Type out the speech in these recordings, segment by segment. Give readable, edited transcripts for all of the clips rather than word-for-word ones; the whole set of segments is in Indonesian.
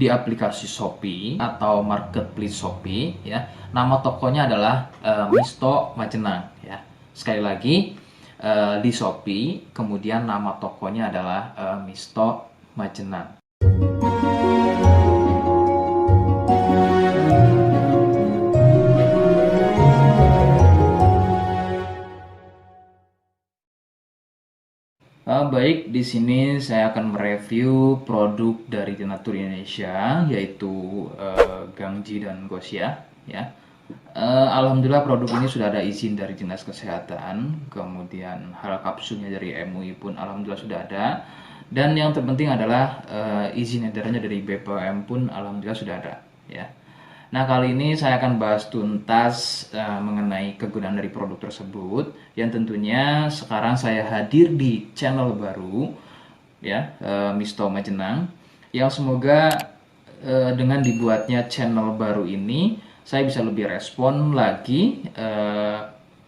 di aplikasi Shopee atau marketplace Shopee ya. Nama tokonya adalah Misto Majenang ya. Sekali lagi di Shopee, kemudian nama tokonya adalah Misto Majenang. Baik, di sini saya akan mereview produk dari Denatur Indonesia, yaitu Gangji dan Gosia. Ya, alhamdulillah produk ini sudah ada izin dari Dinas Kesehatan, kemudian hal kapsulnya dari MUI pun alhamdulillah sudah ada, dan yang terpenting adalah izin edarnya dari BPOM pun alhamdulillah sudah ada. Ya. Nah, kali ini saya akan bahas tuntas mengenai kegunaan dari produk tersebut, yang tentunya sekarang saya hadir di channel baru ya, Misto Majenang, yang semoga dengan dibuatnya channel baru ini saya bisa lebih respon lagi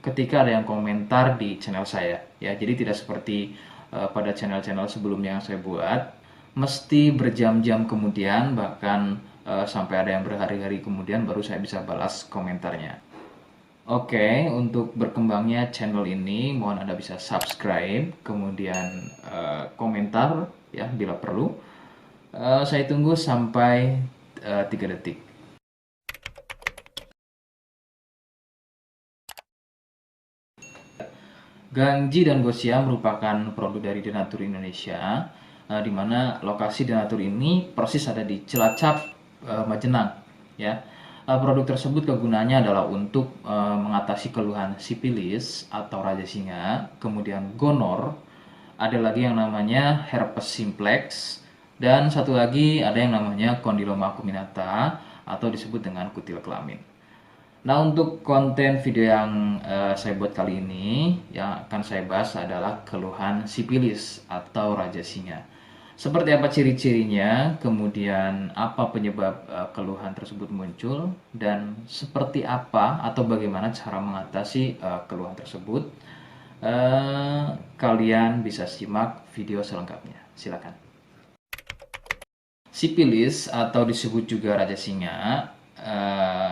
ketika ada yang komentar di channel saya ya. Jadi tidak seperti pada channel-channel sebelumnya yang saya buat, mesti berjam-jam kemudian, bahkan sampai ada yang berhari-hari kemudian baru saya bisa balas komentarnya. Oke, untuk berkembangnya channel ini mohon Anda bisa subscribe, kemudian komentar ya bila perlu. Saya tunggu sampai 3 detik. Gangji dan Gosia merupakan produk dari Denatur Indonesia, di mana lokasi Denatur ini persis ada di Cilacap, Majenang ya. Produk tersebut kegunaannya adalah untuk mengatasi keluhan sipilis atau raja singa, kemudian gonor, ada lagi yang namanya herpes simplex, dan satu lagi ada yang namanya kondiloma acuminata atau disebut dengan kutil kelamin. Nah, untuk konten video yang saya buat kali ini, yang akan saya bahas adalah keluhan sipilis atau raja singa. Seperti apa ciri-cirinya, kemudian apa penyebab keluhan tersebut muncul, dan seperti apa atau bagaimana cara mengatasi keluhan tersebut. Kalian bisa simak video selengkapnya. Silakan. Sipilis atau disebut juga raja singa,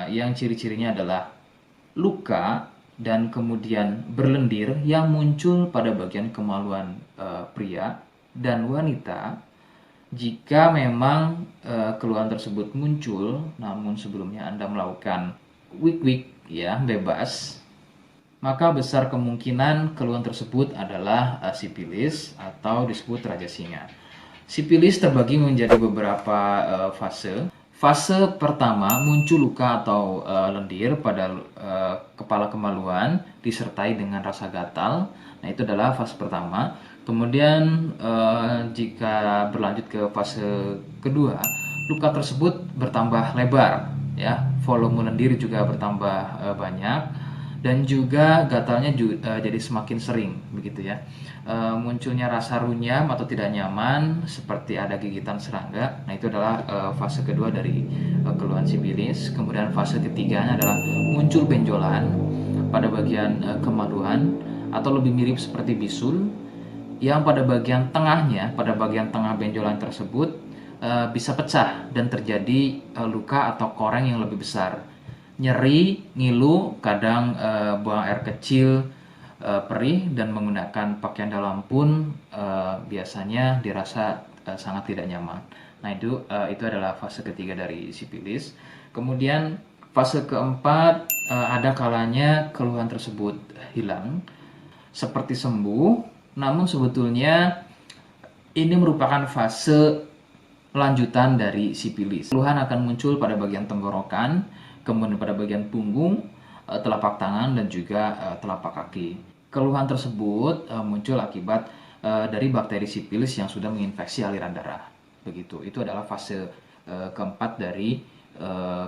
yang ciri-cirinya adalah luka dan kemudian berlendir yang muncul pada bagian kemaluan pria dan wanita jika memang keluhan tersebut muncul namun sebelumnya Anda melakukan wik-wik ya bebas, maka besar kemungkinan keluhan tersebut adalah sipilis atau disebut raja singa. Sipilis terbagi menjadi beberapa fase. Fase pertama muncul luka atau lendir pada kepala kemaluan disertai dengan rasa gatal. Nah, itu adalah fase pertama. Kemudian jika berlanjut ke fase kedua, luka tersebut bertambah lebar ya, volume lendir juga bertambah banyak, dan juga gatalnya jadi semakin sering begitu ya. Munculnya rasa runyam atau tidak nyaman seperti ada gigitan serangga. Nah, itu adalah fase kedua dari keluhan sipilis. Kemudian fase ketiganya adalah muncul benjolan pada bagian kemaluan atau lebih mirip seperti bisul, yang pada bagian tengahnya, pada bagian tengah benjolan tersebut bisa pecah dan terjadi luka atau koreng yang lebih besar. Nyeri, ngilu, kadang buang air kecil, perih, dan menggunakan pakaian dalam pun biasanya dirasa sangat tidak nyaman. Nah, itu adalah fase ketiga dari sipilis. Kemudian fase keempat, ada kalanya keluhan tersebut hilang seperti sembuh, namun sebetulnya ini merupakan fase lanjutan dari sipilis. Keluhan akan muncul pada bagian tenggorokan, kemudian pada bagian punggung, telapak tangan, dan juga telapak kaki. Keluhan tersebut muncul akibat dari bakteri sipilis yang sudah menginfeksi aliran darah. Begitu. Itu adalah fase keempat dari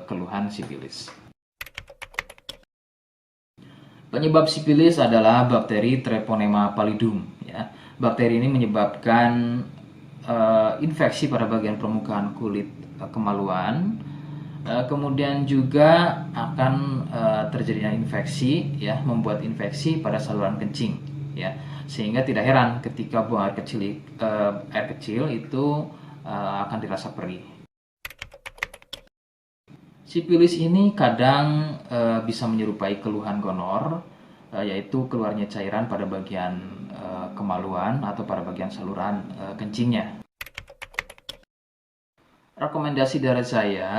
keluhan sipilis. Penyebab sipilis adalah bakteri Treponema pallidum. Ya. Bakteri ini menyebabkan infeksi pada bagian permukaan kulit kemaluan. Kemudian juga akan terjadinya infeksi, ya, membuat infeksi pada saluran kencing, ya, sehingga tidak heran ketika buang air kecil itu akan dirasa perih. Sipilis ini kadang bisa menyerupai keluhan gonor, yaitu keluarnya cairan pada bagian kemaluan atau pada bagian saluran kencingnya. Rekomendasi dari saya,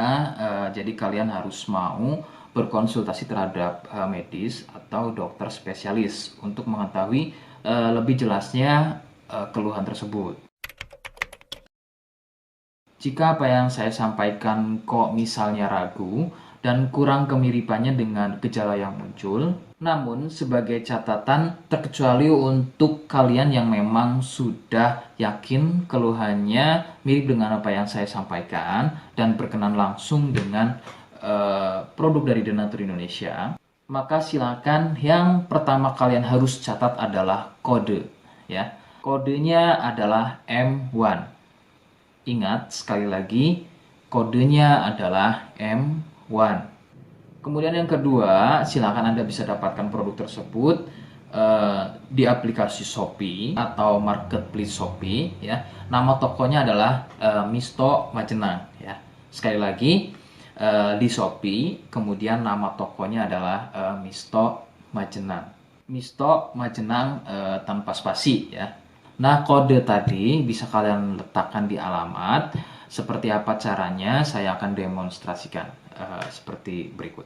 jadi kalian harus mau berkonsultasi terhadap medis atau dokter spesialis untuk mengetahui lebih jelasnya keluhan tersebut. Jika apa yang saya sampaikan kok misalnya ragu dan kurang kemiripannya dengan gejala yang muncul, namun sebagai catatan terkecuali untuk kalian yang memang sudah yakin keluhannya mirip dengan apa yang saya sampaikan dan berkenan langsung dengan produk dari Denatur Indonesia, maka silakan yang pertama kalian harus catat adalah kode, ya. Kodenya adalah M1. Ingat, sekali lagi, kodenya adalah M1. Kemudian yang kedua, silakan Anda bisa dapatkan produk tersebut di aplikasi Shopee atau marketplace Shopee, ya. Nama tokonya adalah Misto Majenang, ya. Sekali lagi, di Shopee, kemudian nama tokonya adalah Misto Majenang. Misto Majenang tanpa spasi, ya. Nah, kode tadi bisa kalian letakkan di alamat. Seperti apa caranya, saya akan demonstrasikan seperti berikut.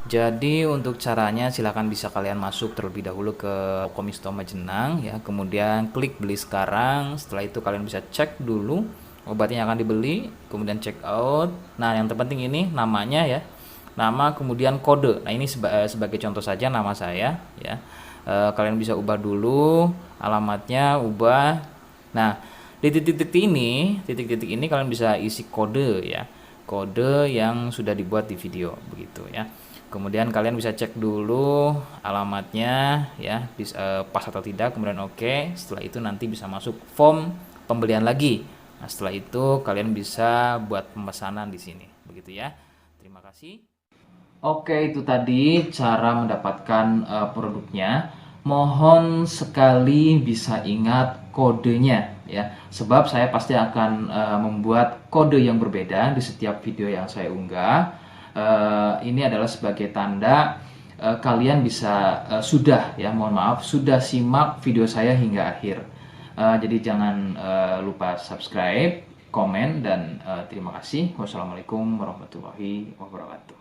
Jadi untuk caranya silakan bisa kalian masuk terlebih dahulu ke Misto Majenang, ya. Kemudian klik beli sekarang. Setelah itu kalian bisa cek dulu obatnya yang akan dibeli, kemudian check out. Nah, yang terpenting ini namanya, ya. Nama kemudian kode. Nah, ini sebagai contoh saja nama saya, ya. Kalian bisa ubah dulu alamatnya, ubah. Nah, di titik-titik ini kalian bisa isi kode, ya. Kode yang sudah dibuat di video begitu, ya. Kemudian kalian bisa cek dulu alamatnya, ya, pas atau tidak, kemudian oke. Setelah itu nanti bisa masuk form pembelian lagi. Nah, setelah itu kalian bisa buat pemesanan di sini, begitu ya. Terima kasih. Oke, itu tadi cara mendapatkan produknya. Mohon sekali bisa ingat kodenya, ya. Sebab saya pasti akan membuat kode yang berbeda di setiap video yang saya unggah. Ini adalah sebagai tanda kalian bisa sudah, ya, mohon maaf, sudah simak video saya hingga akhir. Jadi jangan lupa subscribe, komen, dan terima kasih. Wassalamualaikum warahmatullahi wabarakatuh.